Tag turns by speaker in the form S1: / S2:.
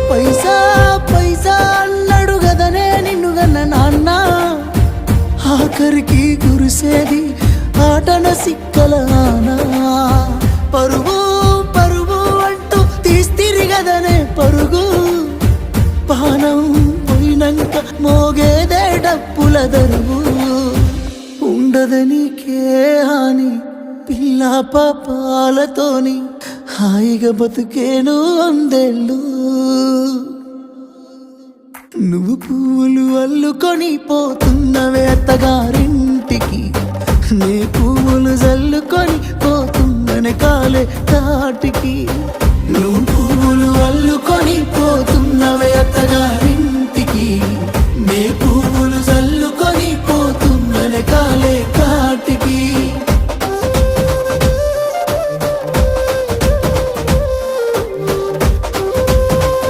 S1: పైసా పైసా అన్నాడు గదనే నిన్ను గన్న నాన్న, ఆఖరికి కురిసేది ఆటన సిక్కల ఆనా. పరుగు పరుగు అంటూ తీస్తిరి గదనే పరుగు, పానం పోయినంక మోగేదే డప్పుల దరువు. ఉండదనికే హాని పిల్ల పాపాలతోని, హాయిగా బతుకేను వందేళ్ళు. నువ్వు పువ్వులు అల్లుకొని పోతున్నవే అత్తగారింటికి, నే పువ్వులు జల్లుకొని పోతున్ననే కాలే తాటికి. నువ్వు